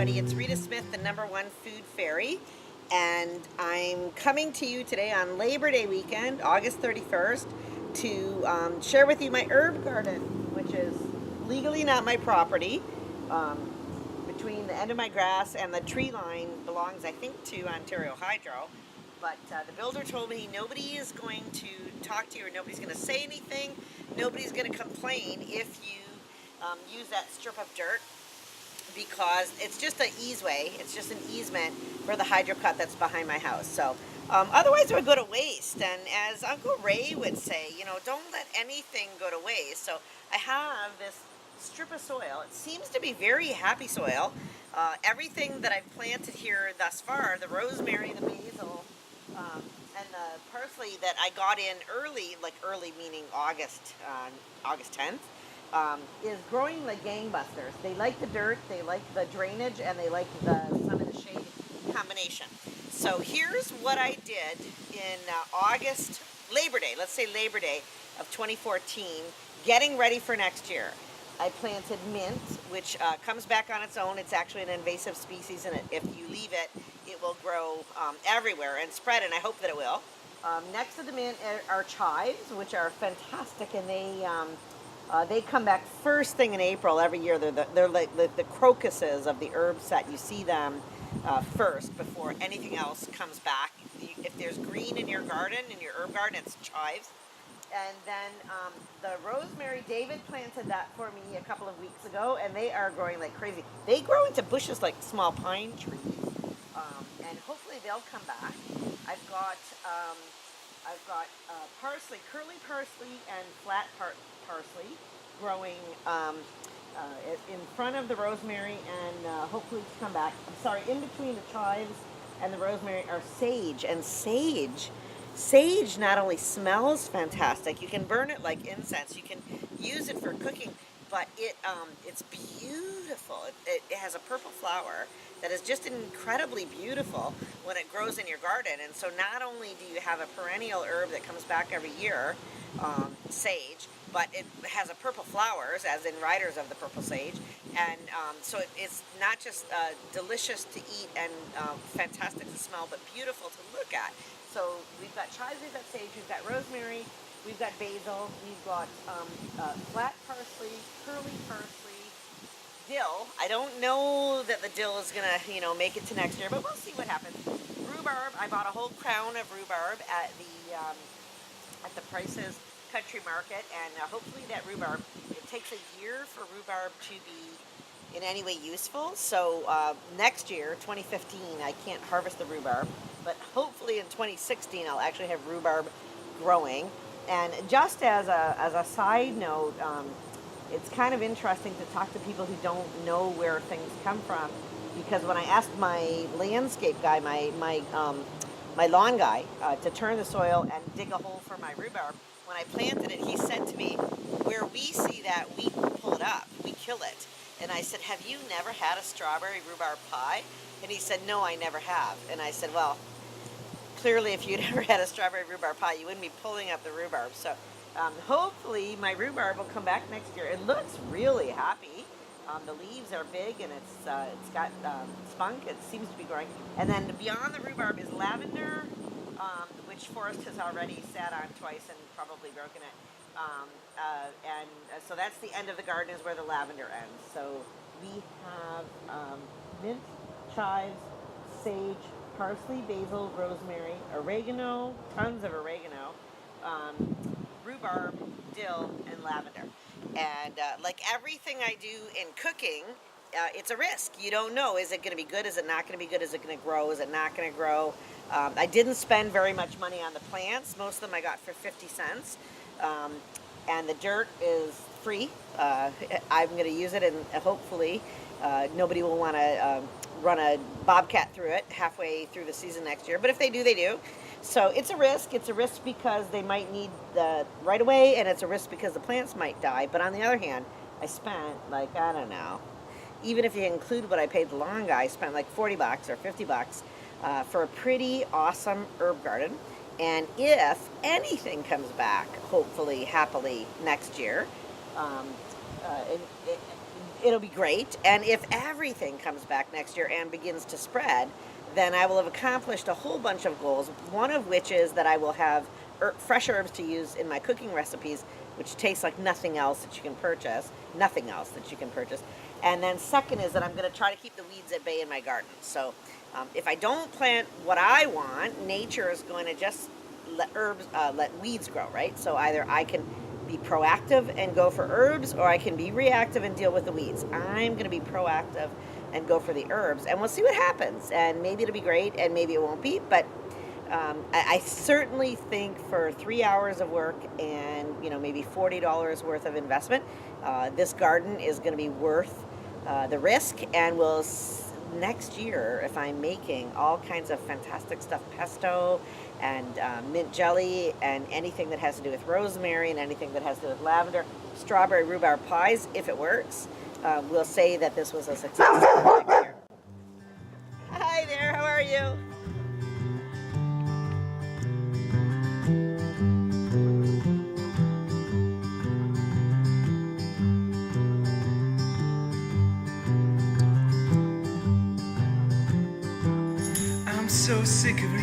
everybody. It's Rita Smith, the #1 food fairy, and I'm coming to you today on Labor Day weekend, August 31st, to share with you my herb garden, which is legally not my property. Between the end of my grass and the tree line belongs, I think, to Ontario Hydro. But the builder told me nobody is going to talk to you, or nobody's going to say anything. Nobody's going to complain if you use that strip of dirt, because it's just an easeway. It's just an easement for the hydro cut that's behind my house. So otherwise it would go to waste. And as Uncle Ray would say, you know, don't let anything go to waste. So I have this strip of soil. It seems to be very happy soil. Everything that I've planted here thus far, the rosemary, the basil, and the parsley that I got in early, like early meaning August 10th, is growing like gangbusters. They like the dirt, they like the drainage, and they like the sun and the shade combination. So here's what I did in August, Labor Day, let's say Labor Day of 2014, getting ready for next year. I planted mint, which comes back on its own. It's actually an invasive species, and if you leave it, it will grow everywhere and spread, and I hope that it will. Next to the mint are chives, which are fantastic, and they come back first thing in April every year. They're like the crocuses of the herb set. You see them first before anything else comes back. If there's green in your garden, in your herb garden, it's chives. And then the rosemary, David planted that for me a couple of weeks ago, and they are growing like crazy. They grow into bushes like small pine trees, and hopefully they'll come back. I've got parsley, curly parsley, and flat parsley growing in front of the rosemary, and hopefully to come back. I'm sorry, in between the chives and the rosemary are sage, and Sage not only smells fantastic, you can burn it like incense, you can use it for cooking, but it's beautiful. It has a purple flower that is just incredibly beautiful when it grows in your garden. And so not only do you have a perennial herb that comes back every year, sage, but it has a purple flowers, as in riders of the purple sage. And so it's not just delicious to eat and fantastic to smell, but beautiful to look at. So we've got chives, we've got sage, we've got rosemary, we've got basil, we've got flat parsley, curly parsley, dill. I don't know that the dill is gonna, make it to next year, but we'll see what happens. Rhubarb. I bought a whole crown of rhubarb at the Price's Country Market, and hopefully that rhubarb. It takes a year for rhubarb to be in any way useful. So next year, 2015, I can't harvest the rhubarb, but hopefully in 2016 I'll actually have rhubarb growing. And just as a side note, it's kind of interesting to talk to people who don't know where things come from, because when I asked my landscape guy, my lawn guy, to turn the soil and dig a hole for my rhubarb, when I planted it, he said to me, "Where we see that, we pull it up, we kill it." And I said, "Have you never had a strawberry rhubarb pie?" And he said, "No, I never have." And I said, "Well, clearly if you'd ever had a strawberry rhubarb pie, you wouldn't be pulling up the rhubarb." So hopefully my rhubarb will come back next year. It looks really happy. The leaves are big, and it's got spunk. It seems to be growing. And then beyond the rhubarb is lavender, which Forrest has already sat on twice and probably broken it. So that's the end of the garden, is where the lavender ends. So we have mint, chives, sage, parsley, basil, rosemary, oregano, tons of oregano, rhubarb, dill, and lavender. And like everything I do in cooking, it's a risk. You don't know. Is it going to be good? Is it not going to be good? Is it going to grow? Is it not going to grow? I didn't spend very much money on the plants. Most of them I got for 50 cents. And the dirt is free. I'm going to use it, and hopefully nobody will want to run a Bobcat through it halfway through the season next year. But if they do, they do. So it's a risk. It's a risk because they might need the right away, and it's a risk because the plants might die. But on the other hand, I spent I don't know, even if you include what I paid the lawn guy, I spent like $40 or $50 for a pretty awesome herb garden. And if anything comes back, hopefully, happily next year, it'll be great. And if everything comes back next year and begins to spread, then I will have accomplished a whole bunch of goals. One of which is that I will have fresh herbs to use in my cooking recipes, which tastes like nothing else that you can purchase. Nothing else that you can purchase. And then second is that I'm going to try to keep the weeds at bay in my garden. So if I don't plant what I want, nature is going to just let weeds grow, right? So either I can be proactive and go for herbs, or I can be reactive and deal with the weeds. I'm going to be proactive and go for the herbs, and we'll see what happens. And maybe it'll be great, and maybe it won't be. But I certainly think for 3 hours of work and maybe $40 worth of investment, this garden is going to be worth the risk. And we'll next year, if I'm making all kinds of fantastic stuff, pesto and mint jelly and anything that has to do with rosemary and anything that has to do with lavender, strawberry rhubarb pies, if it works, we'll say that this was a success next year. Hi there, how are you? I'm so sick of